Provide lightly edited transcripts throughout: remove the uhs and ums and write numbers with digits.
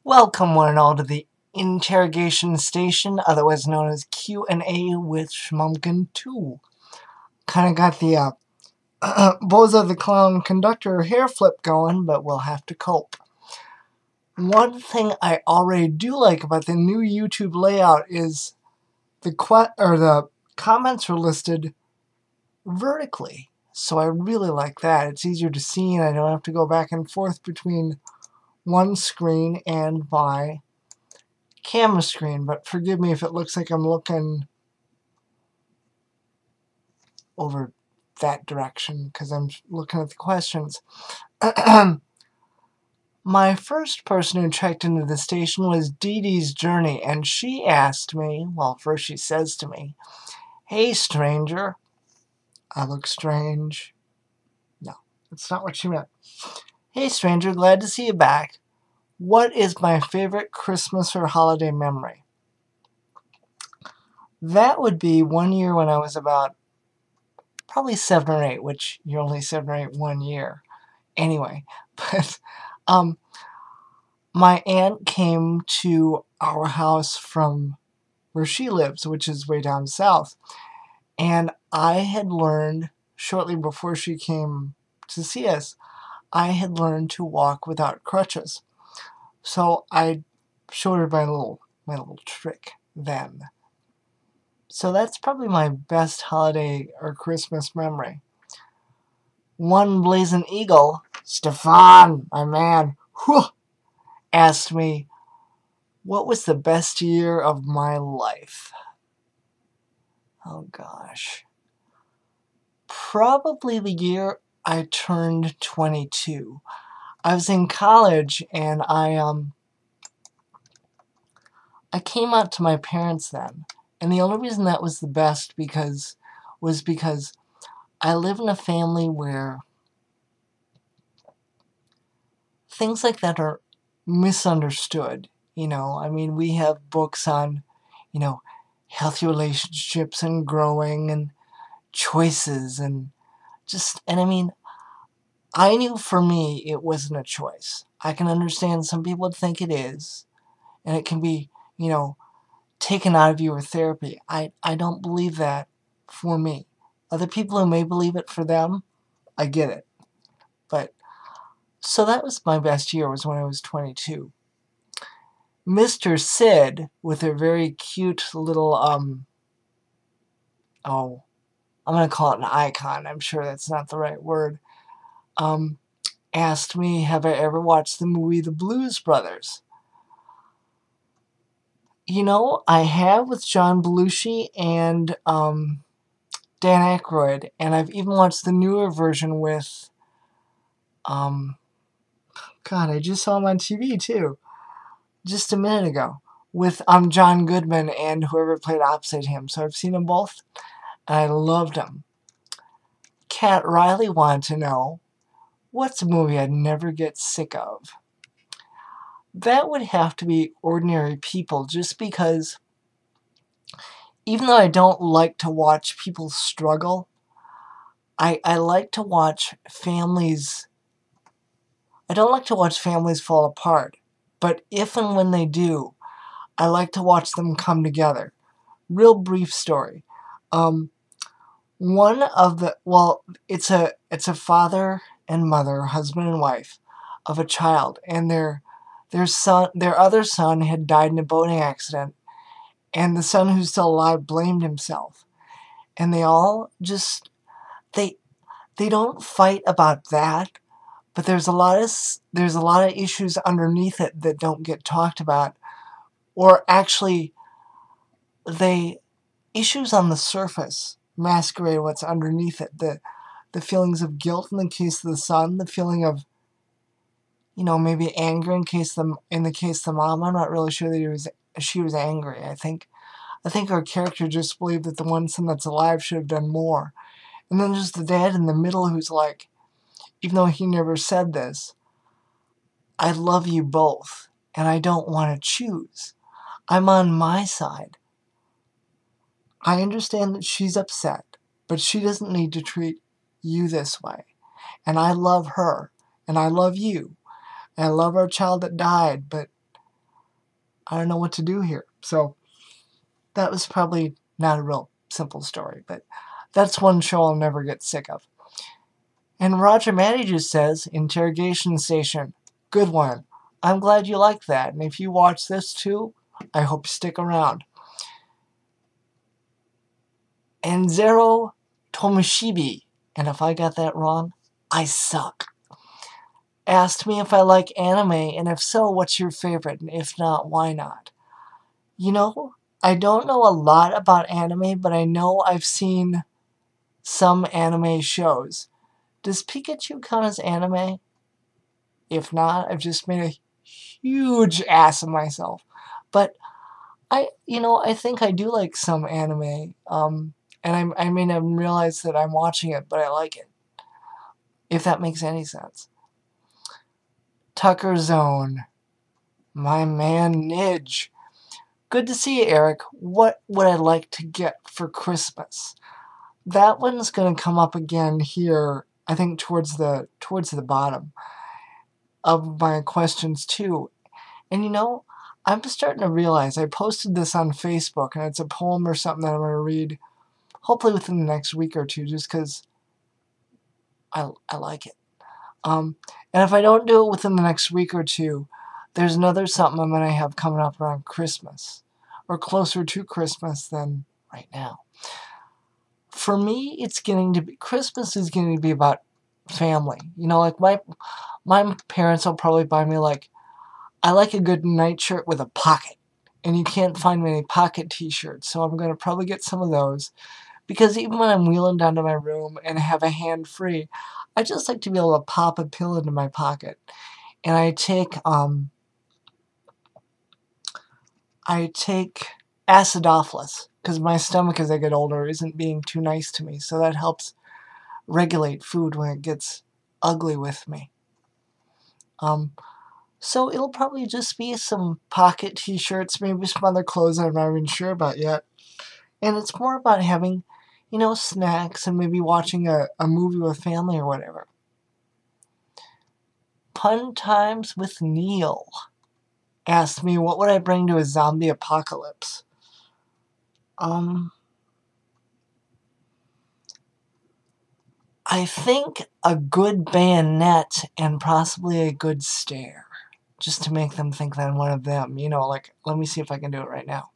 Welcome one and all to the interrogation station, otherwise known as Q&A with Schmumpkin 2. Kinda got the Bozo the Clown conductor hair flip going, but we'll have to cope. One thing I already do like about the new YouTube layout is the comments are listed vertically. So I really like that. It's easier to see and I don't have to go back and forth between one screen and my camera screen, but forgive me if it looks like I'm looking over that direction because I'm looking at the questions. My first person who checked into the station was Dee Dee's Journey, and she asked me, well, first she says to me, "Hey, stranger." I look strange. No, that's not what she meant. "Hey, stranger, glad to see you back. What is my favorite Christmas or holiday memory?" That would be one year when I was about probably 7 or 8, which you're only 7 or 8 one year. Anyway, but my aunt came to our house from where she lives, which is way down south. And I had learned, shortly before she came to see us, I had learned to walk without crutches. So I showed her my little trick then. So that's probably my best holiday or Christmas memory. One Blazing Eagle, Stefan, my man, asked me, what was the best year of my life? Oh gosh. Probably the year I turned 22. I was in college and I came out to my parents then. And the only reason that was the best was because I live in a family where things like that are misunderstood. I mean, we have books on, healthy relationships and growing and choices and I mean, I knew for me it wasn't a choice. I can understand some people would think it is, and it can be, taken out of you with therapy. I don't believe that for me. Other people who may believe it for them, I get it. But, so that was my best year, was when I was 22. Mr. Sid, with a very cute little, I'm going to call it an icon. I'm sure that's not the right word. Asked me, have I ever watched the movie The Blues Brothers? I have, with John Belushi and Dan Aykroyd, and I've even watched the newer version with, God, I just saw him on TV too, just a minute ago, with John Goodman and whoever played opposite him. So I've seen them both, and I loved them. Cat Riley wanted to know, what's a movie I'd never get sick of? That would have to be Ordinary People, just because even though I don't like to watch people struggle, I like to watch families. I don't like to watch families fall apart, but if and when they do, I like to watch them come together. Real brief story. One of the, it's a father and mother, husband and wife, of a child, and their other son had died in a boating accident, and the son who's still alive blamed himself. And they all just, they don't fight about that, but there's a lot of issues underneath it that don't get talked about, or actually issues on the surface masquerade what's underneath it. The feelings of guilt in the case of the son, the feeling of, maybe anger in the case of the mom. I'm not really sure that she was angry. I think her character just believed that the one son that's alive should have done more. And then there's the dad in the middle who's like, even though he never said this, I love you both, and I don't want to choose. I'm on my side. I understand that she's upset, but she doesn't need to treat you this way. And I love her, and I love you, and I love our child that died, but I don't know what to do here. So that was probably not a real simple story, but that's one show I'll never get sick of. And Roger Matty just says, interrogation station, good one. I'm glad you like that, and if you watch this too, I hope you stick around. And Zero Tomishibi, and if I got that wrong, I suck, asked me if I like anime, and if so, what's your favorite, and if not, why not? You know, I don't know a lot about anime, but I know I've seen some anime shows. Does Pikachu count as anime? If not, I've just made a huge ass of myself. But I think I do like some anime. And I may not realize that I'm watching it, but I like it. If that makes any sense. Tucker Zone. My man Nidge. Good to see you, Eric. What would I like to get for Christmas? That one's going to come up again here, I think towards the bottom of my questions too. And you know, I'm starting to realize I posted this on Facebook, and it's a poem or something that I'm going to read hopefully within the next week or two, just because I like it. And if I don't do it within the next week or two, there's another something I'm going to have coming up around Christmas, or closer to Christmas than right now. For me, Christmas is getting to be about family. You know, like my parents will probably buy me, like, I like a good nightshirt with a pocket. And you can't find many pocket t-shirts, so I'm going to probably get some of those. Because even when I'm wheeling down to my room and have a hand free, I just like to be able to pop a pill into my pocket. And I take acidophilus, because my stomach as I get older isn't being too nice to me, so that helps regulate food when it gets ugly with me. So it'll probably just be some pocket t-shirts, maybe some other clothes I'm not even sure about yet. And it's more about having, you know, snacks and maybe watching a movie with family or whatever. Pun Times with Neil asked me what would I bring to a zombie apocalypse. I think a good bayonet and possibly a good stare. Just to make them think that I'm one of them. You know, like, let me see if I can do it right now.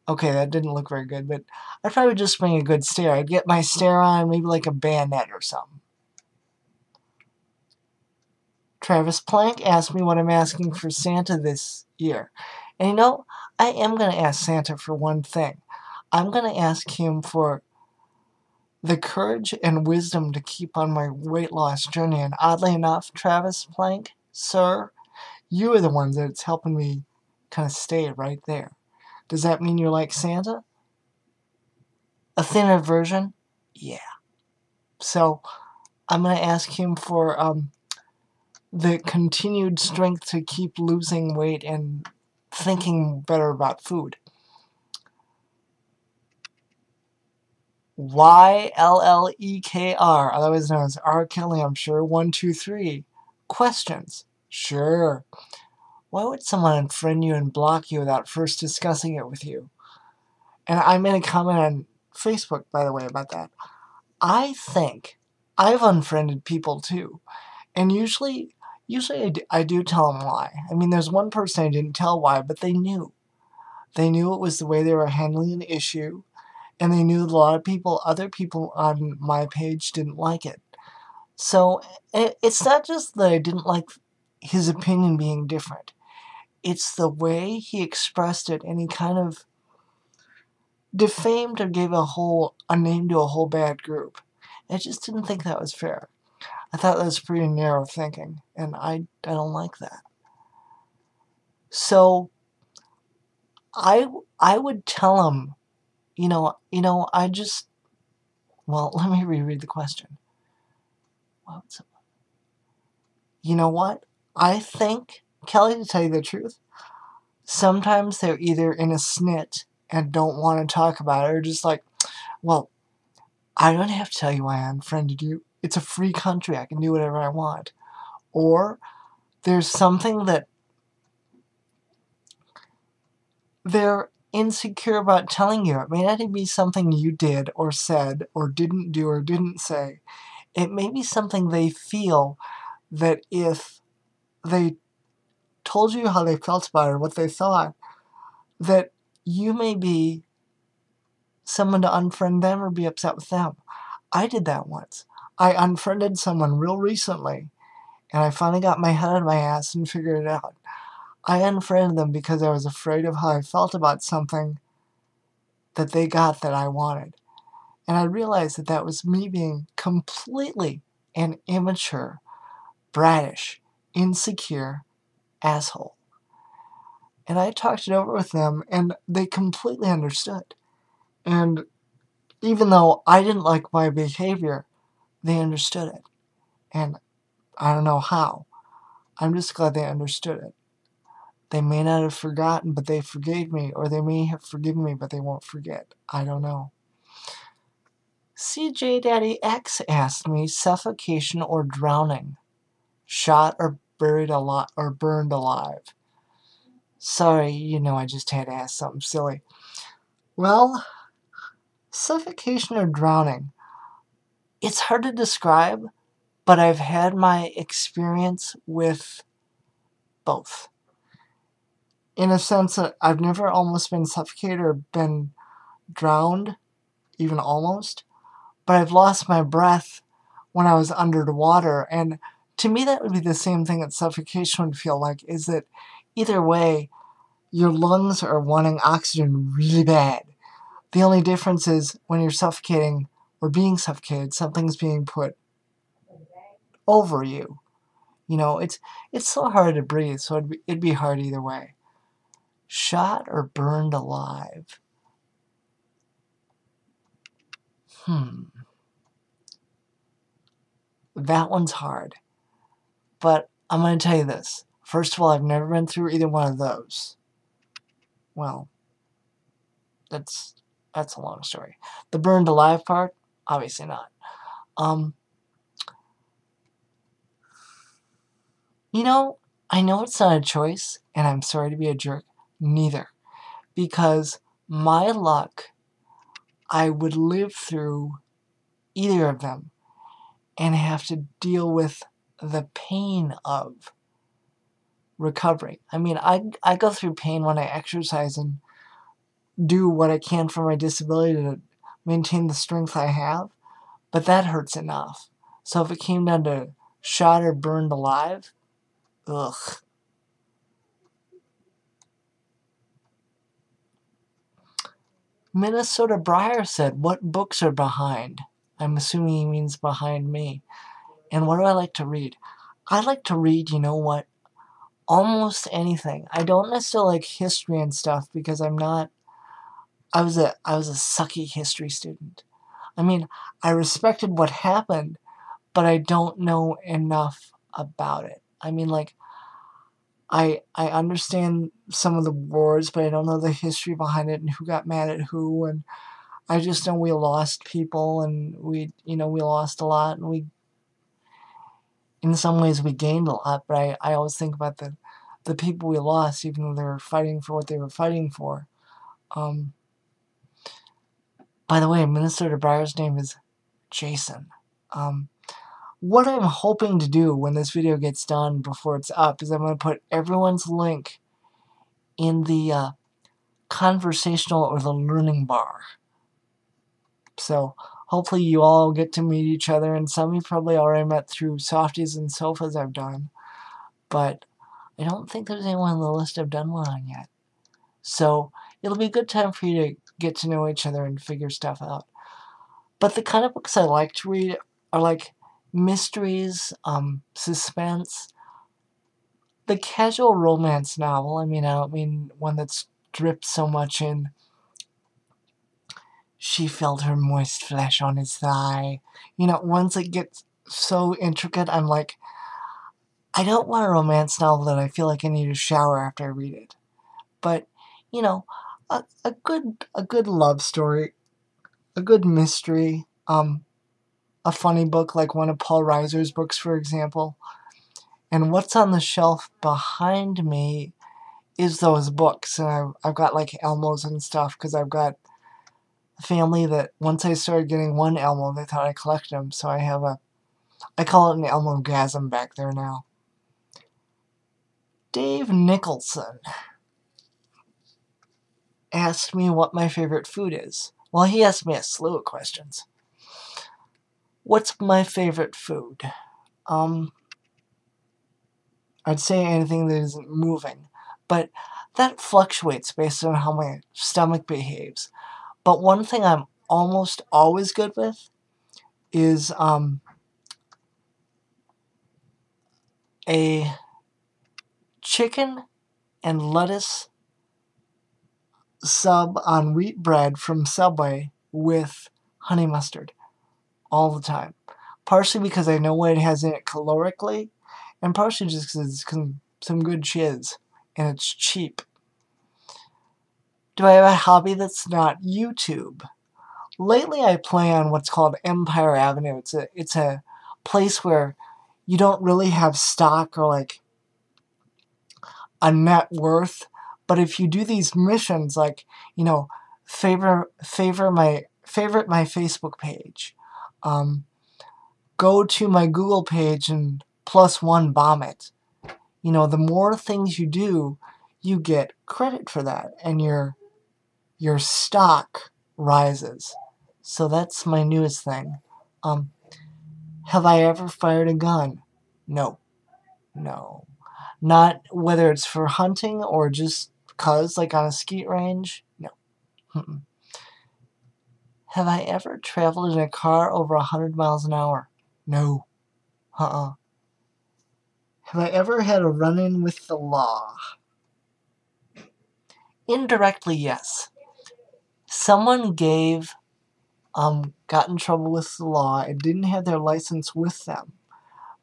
Okay, that didn't look very good, but I'd probably just bring a good stare. I'd get my stare on, maybe like a bayonet or something. Travis Plank asked me what I'm asking for Santa this year. And you know, I am going to ask Santa for one thing. I'm going to ask him for the courage and wisdom to keep on my weight loss journey. And oddly enough, Travis Plank, sir, you are the ones that's helping me kind of stay right there. Does that mean you're like Santa? A thinner version? Yeah. So, I'm going to ask him for the continued strength to keep losing weight and thinking better about food. YLLEKR, otherwise known as R. Kelly, I'm sure. 123. Questions? Sure. Why would someone unfriend you and block you without first discussing it with you? And I made a comment on Facebook, by the way, about that. I think I've unfriended people too. And usually I do tell them why. I mean, there's one person I didn't tell why, but they knew. They knew it was the way they were handling an issue. And they knew that a lot of other people on my page didn't like it. So it's not just that I didn't like his opinion being different. It's the way he expressed it, and he kind of defamed or gave a name to a whole bad group. I just didn't think that was fair. I thought that was pretty narrow thinking, and I don't like that. So I would tell him, well, let me reread the question. You know what? I think, Kelly, to tell you the truth, sometimes they're either in a snit and don't want to talk about it, or just like, well, I don't have to tell you why I unfriended you. It's a free country. I can do whatever I want. Or there's something that they're insecure about telling you. It may not be something you did or said or didn't do or didn't say. It may be something they feel that if they told you how they felt about it or what they thought, that you may be someone to unfriend them or be upset with them. I did that once. I unfriended someone real recently, and I finally got my head out of my ass and figured it out. I unfriended them because I was afraid of how I felt about something that they got that I wanted. And I realized that that was me being completely an immature, brattish, insecure asshole. And I talked it over with them, and they completely understood. And even though I didn't like my behavior, they understood it. And I don't know how. I'm just glad they understood it. They may not have forgotten, but they forgave me, or they may have forgiven me, but they won't forget. I don't know. CJ Daddy X asked me suffocation or drowning, shot or buried alive or burned alive. Sorry, I just had to ask something silly. Well, suffocation or drowning. It's hard to describe, but I've had my experience with both. In a sense that I've never almost been suffocated or been drowned, even almost, but I've lost my breath when I was under the water, and to me that would be the same thing that suffocation would feel like, is that either way, your lungs are wanting oxygen really bad. The only difference is when you're suffocating or being suffocated, something's being put over you. It's so hard to breathe, so it'd be hard either way. Shot or burned alive? That one's hard. But I'm going to tell you this. First of all, I've never been through either one of those. Well, that's a long story. The burned alive part? Obviously not. I know it's not a choice, and I'm sorry to be a jerk. Neither. Because my luck, I would live through either of them and have to deal with the pain of recovery. I mean, I go through pain when I exercise and do what I can for my disability to maintain the strength I have, but that hurts enough. So if it came down to shot or burned alive, ugh. Minnesota Briar said, what books are behind? I'm assuming he means behind me. And what do I like to read? I like to read, almost anything. I don't necessarily like history and stuff because I was a sucky history student. I mean, I respected what happened, but I don't know enough about it. I mean, I understand some of the wars, but I don't know the history behind it and who got mad at who, and I just know we lost people, and we lost a lot, and in some ways we gained a lot, but I always think about the people we lost, even though they were fighting for what they were fighting for. By the way, Minnesota Briar's name is Jason. What I'm hoping to do when this video gets done before it's up is I'm going to put everyone's link in the conversational or the learning bar. So hopefully you all get to meet each other, and some you probably already met through Softies and Sofas I've done. But I don't think there's anyone on the list I've done one on yet. So it'll be a good time for you to get to know each other and figure stuff out. But the kind of books I like to read are like mysteries, suspense, the casual romance novel. I mean, I don't mean one that's dripped so much in she felt her moist flesh on his thigh. Once it gets so intricate, I'm like, I don't want a romance novel that I feel like I need to shower after I read it. But, a good love story, a good mystery, a funny book like one of Paul Reiser's books, for example. And what's on the shelf behind me is those books. And I've got like Elmos and stuff because I've got a family that once I started getting one Elmo, they thought I collected them. So I have I call it an Elmo-gasm back there now. Dave Nicholson asked me what my favorite food is. Well, he asked me a slew of questions. What's my favorite food? I'd say anything that isn't moving, but that fluctuates based on how my stomach behaves. But one thing I'm almost always good with is a chicken and lettuce sub on wheat bread from Subway with honey mustard all the time. Partially because I know what it has in it calorically, and partially just because it's some good chiz, and it's cheap. Do I have a hobby that's not YouTube? Lately I play on what's called Empire Avenue. It's a place where you don't really have stock or like a net worth, but if you do these missions like, you know, favorite my Facebook page, go to my Google page and +1 bomb it. You know, the more things you do, you get credit for that, and your stock rises. So that's my newest thing. Have I ever fired a gun? No. No. Not whether it's for hunting or just cause, like on a skeet range. No. Mm-mm. Have I ever traveled in a car over 100 miles an hour? No. Have I ever had a run-in with the law? Indirectly, yes. Someone got in trouble with the law and didn't have their license with them,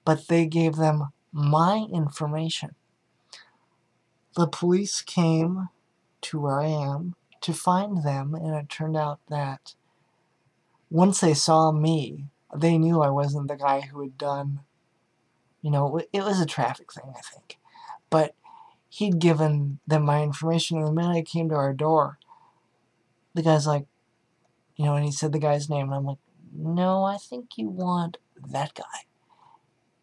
but they gave them my information. The police came to where I am to find them, and it turned out that once they saw me, they knew I wasn't the guy who had done, you know, it was a traffic thing, I think. But he'd given them my information, and the minute I came to our door, the guy's like, you know, and he said the guy's name, and I'm like, no, I think you want that guy.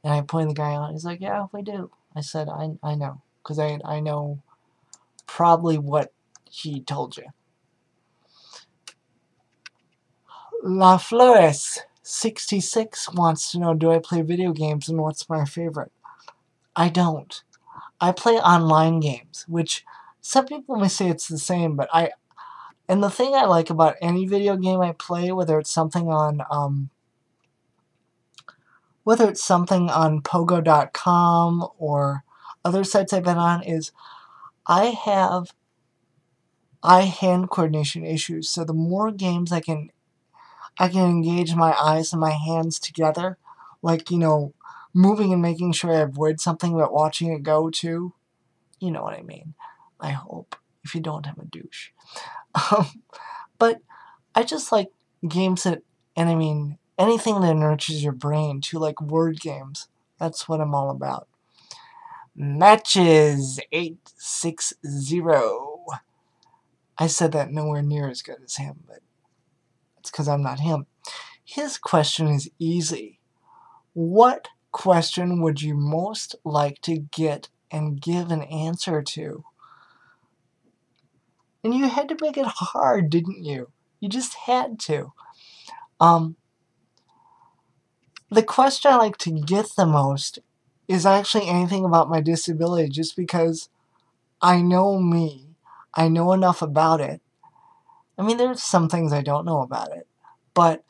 And I pointed the guy out. He's like, yeah, we do. I said, I know. Because I know probably what he told you. La Flores 66 wants to know, do I play video games and what's my favorite? I don't. I play online games, which some people may say it's the same, but and the thing I like about any video game I play, whether it's something on Pogo.com or other sites I've been on, is I have eye-hand coordination issues. So the more games I can engage my eyes and my hands together, like, you know, moving and making sure I avoid something but watching it go too. You know what I mean. I hope. If you don't, I'm a douche. But I just like games that, and I mean, anything that nurtures your brain too, like word games. That's what I'm all about. Matches 860. I said that nowhere near as good as him, but it's because I'm not him. His question is easy. What question would you most like to get and give an answer to? And you had to make it hard, didn't you? You just had to. The question I like to get the most is actually anything about my disability, just because I know me. I know enough about it. I mean, there's some things I don't know about it. But,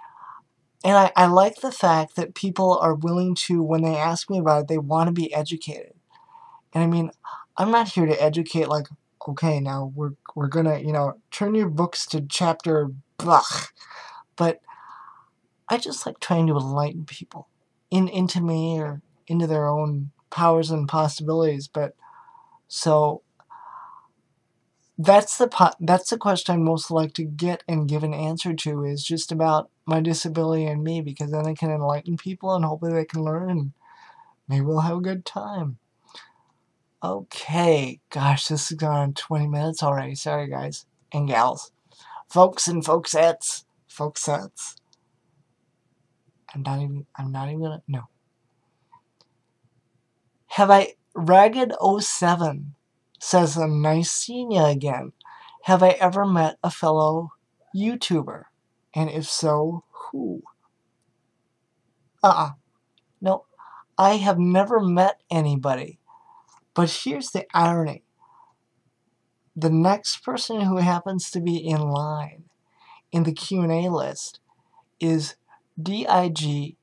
and I like the fact that people are willing to, when they ask me about it, they want to be educated. And I mean, I'm not here to educate like, okay, now we're gonna, you know, turn your books to chapter blah. But I just like trying to enlighten people into me or into their own powers and possibilities. But so that's the question I'd most like to get and give an answer to, is just about my disability and me, because then I can enlighten people and hopefully they can learn and maybe we'll have a good time. Okay, gosh, this has gone on 20 minutes already. Sorry, guys and gals. Folks and folksettes. Folksettes. I'm not even gonna, no. Ragged07 says, nice seeing you again. Have I ever met a fellow YouTuber? And if so, who? No, I have never met anybody. But here's the irony. The next person who happens to be in line in the Q&A list is DIGHSX.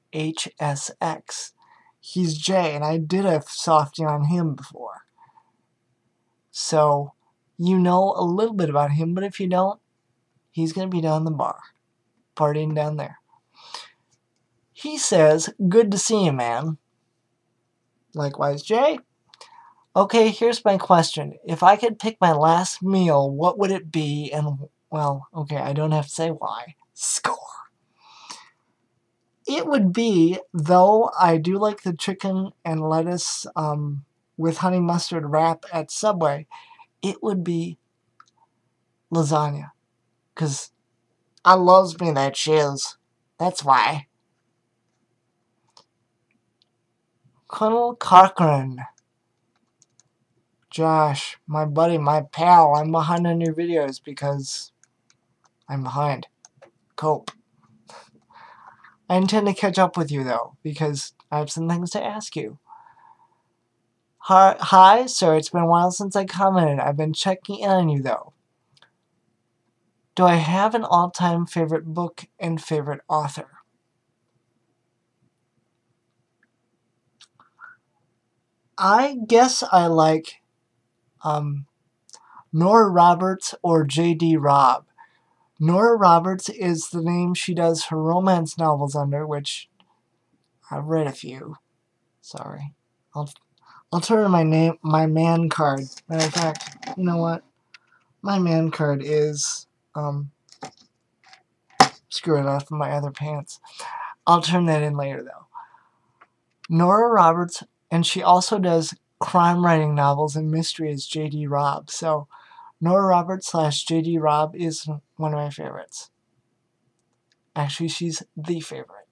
He's Jay, and I did a softie on him before. So, you know a little bit about him, but if you don't, he's going to be down the bar, partying down there. He says, good to see you, man. Likewise, Jay. Okay, here's my question. If I could pick my last meal, what would it be? And, well, okay, I don't have to say why. Score. It would be, though I do like the chicken and lettuce with honey mustard wrap at Subway, it would be lasagna. Because I loves me that shiz. That's why. Colonel Cochran. Josh, my buddy, my pal, I'm behind on your videos because I'm behind. Cope. I intend to catch up with you, though, because I have some things to ask you. Hi, sir, it's been a while since I commented. I've been checking in on you, though. Do I have an all-time favorite book and favorite author? I guess I like Nora Roberts or J.D. Robb. Nora Roberts is the name she does her romance novels under, which I've read a few. Sorry. I'll turn my man card. Matter of fact, you know what? My man card is screw it off my other pants. I'll turn that in later though. Nora Roberts, and she also does crime writing novels and mystery as J.D. Robb. So Nora Roberts / J.D. Robb is one of my favorites. Actually, she's the favorite.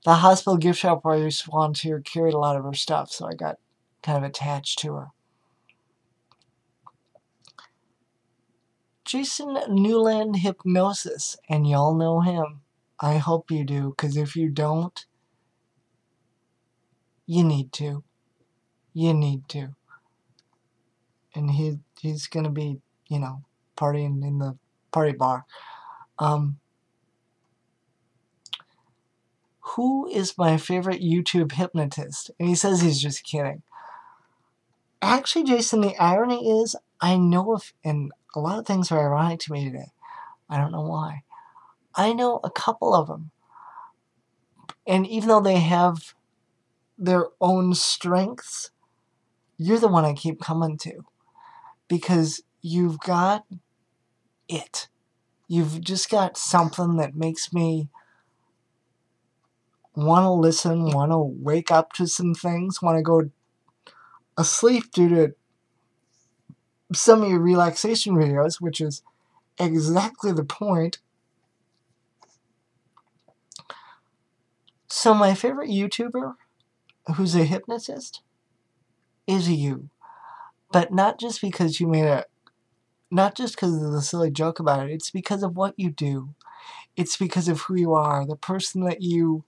The hospital gift shop where I used to volunteer carried a lot of her stuff, so I got kind of attached to her. Jason Newland Hypnosis, and y'all know him. I hope you do, because if you don't, you need to. You need to. And he's gonna be, you know, partying in the party bar. Who is my favorite YouTube hypnotist? And he says he's just kidding. Actually, Jason, the irony is, I know of, and a lot of things are ironic to me today. I don't know why. I know a couple of them. And even though they have their own strengths, you're the one I keep coming to. Because you've got it. You've just got something that makes me want to listen, want to wake up to some things, want to go asleep due to some of your relaxation videos, which is exactly the point. So my favorite YouTuber, who's a hypnotist, is you. But not just because you made not just because of the silly joke about it, it's because of what you do. It's because of who you are, the person that you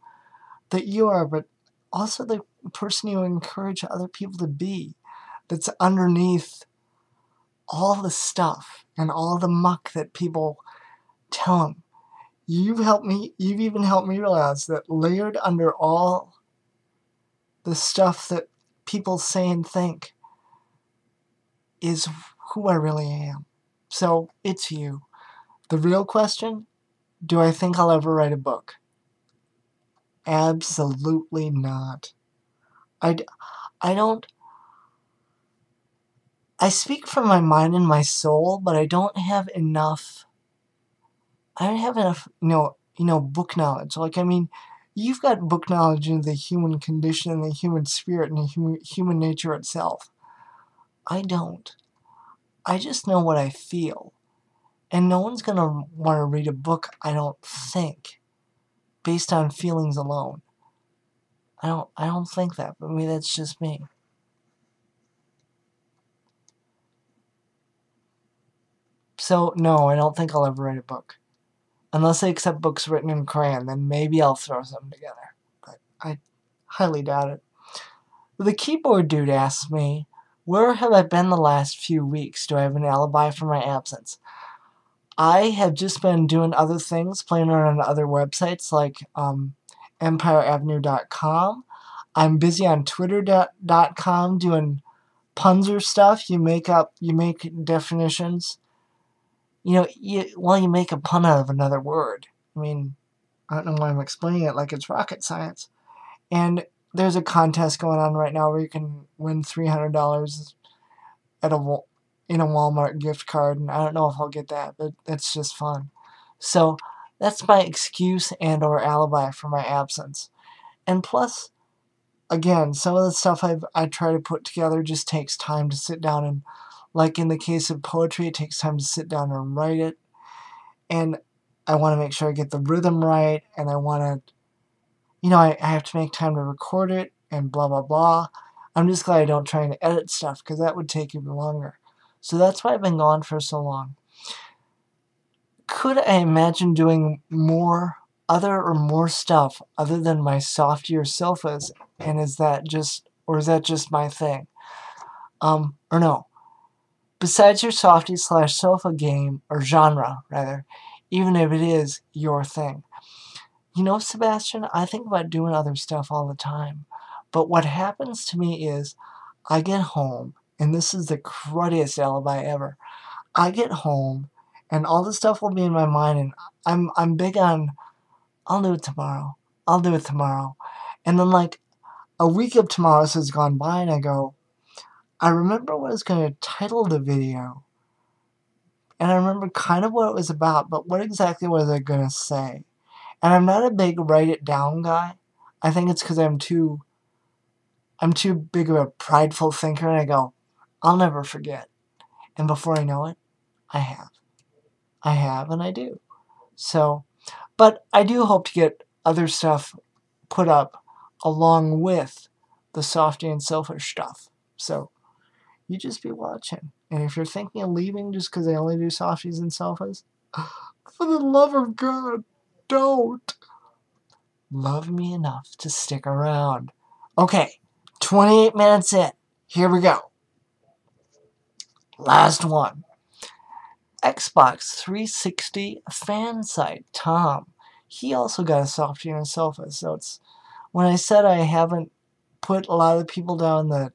are, but also the person you encourage other people to be. That's underneath all the stuff and all the muck that people tell them. You've even helped me realize that layered under all the stuff that people say and think is who I really am. So, it's you. The real question, do I think I'll ever write a book? Absolutely not. I don't... I speak from my mind and my soul, but I don't have enough... book knowledge. Like, I mean, you've got book knowledge into the human condition and the human spirit and the human nature itself. I don't. I just know what I feel. And no one's going to want to read a book, I don't think, based on feelings alone. I don't think that, but maybe that's just me. So, no, I don't think I'll ever write a book. Unless I accept books written in crayon, then maybe I'll throw something together. But I highly doubt it. The keyboard dude asks me, where have I been the last few weeks? Do I have an alibi for my absence? I have just been doing other things, playing around on other websites like EmpireAvenue.com. I'm busy on Twitter.com doing punzer stuff. You make definitions. You know, you make a pun out of another word. I mean, I don't know why I'm explaining it like it's rocket science. And there's a contest going on right now where you can win $300 at in a Walmart gift card, and I don't know if I'll get that, but that's just fun. So that's my excuse and or alibi for my absence. And plus, again, some of the stuff I try to put together just takes time to sit down and, like in the case of poetry, it takes time to sit down and write it. And I want to make sure I get the rhythm right, and I want to, you know, I have to make time to record it, and blah, blah, blah. I'm just glad I don't try and edit stuff, because that would take even longer. So that's why I've been gone for so long. Could I imagine doing more stuff other than my softier sofas? And is that just my thing? Or no. Besides your softie/sofa game, or genre, rather, even if it is your thing. You know, Sebastian, I think about doing other stuff all the time. But what happens to me is, I get home, and this is the cruddiest alibi ever. I get home, and all the stuff will be in my mind, and I'm big on, I'll do it tomorrow. I'll do it tomorrow. And then, like, a week of tomorrows has gone by, and I go, I remember what I was going to title the video. And I remember kind of what it was about, but what exactly was I going to say? And I'm not a big write it down guy. I think it's because I'm too big of a prideful thinker, and I go, I'll never forget. And before I know it, I have. I have, and I do. So, but I do hope to get other stuff put up along with the softy and selfish stuff. So, you just be watching. And if you're thinking of leaving just because I only do softies and selfies, for the love of God, don't. Love me enough to stick around. Okay, 28 minutes in. Here we go. Last one. Xbox 360 fan site, Tom. He also got a softie and a sofa. So it's, when I said I haven't put a lot of the people down the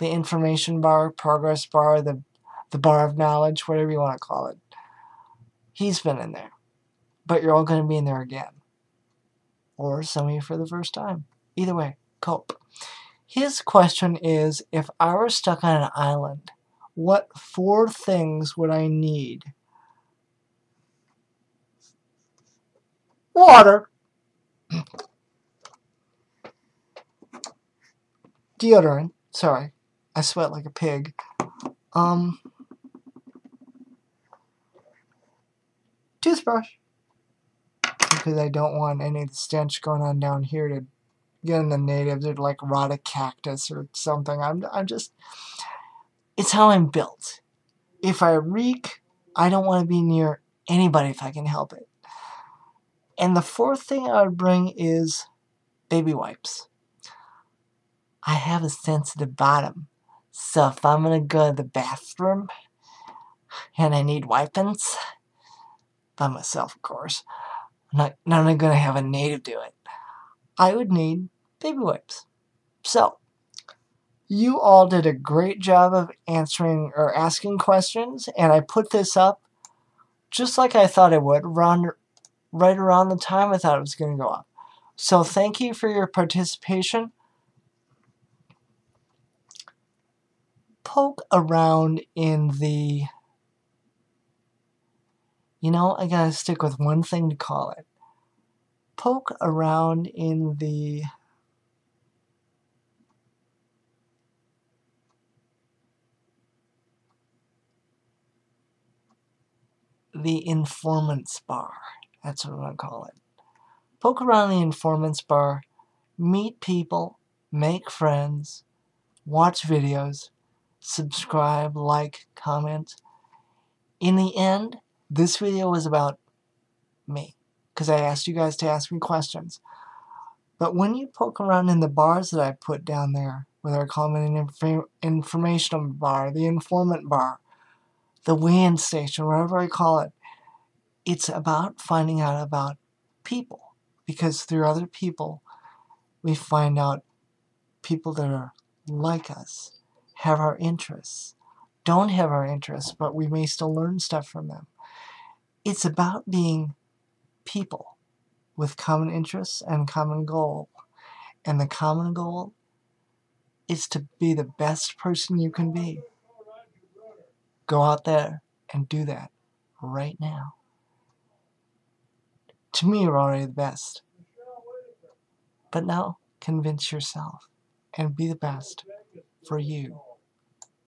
information bar, progress bar, the bar of knowledge, whatever you want to call it, he's been in there. But you're all going to be in there again. Or some of you for the first time. Either way, cope. His question is, if I were stuck on an island, what 4 things would I need? Water. Deodorant. Sorry. I sweat like a pig. Toothbrush. Because I don't want any of the stench going on down here to get in the natives or like rot a cactus or something. I'm just, it's how I'm built. If I reek, I don't want to be near anybody if I can help it. And the 4th thing I would bring is baby wipes. I have a sensitive bottom, so if I'm gonna go to the bathroom and I need wipings, by myself of course, I'm not gonna have a native do it. I would need baby wipes. So, you all did a great job of answering or asking questions, and I put this up just like I thought I would, right around the time I thought it was going to go up. So thank you for your participation. Poke around in the... You know, I gotta stick with one thing to call it. Poke around in the... the Informants Bar. That's what I'm going to call it. Poke around the Informants Bar, meet people, make friends, watch videos, subscribe, like, comment. In the end, this video was about me, because I asked you guys to ask me questions. But when you poke around in the bars that I put down there, whether I call them an informational bar, the informant bar, the weigh-in station, whatever I call it, it's about finding out about people. Because through other people, we find out people that are like us, have our interests, don't have our interests, but we may still learn stuff from them. It's about being people with common interests and common goal. And the common goal is to be the best person you can be. Go out there and do that right now. To me, you're already the best. But now, convince yourself and be the best for you.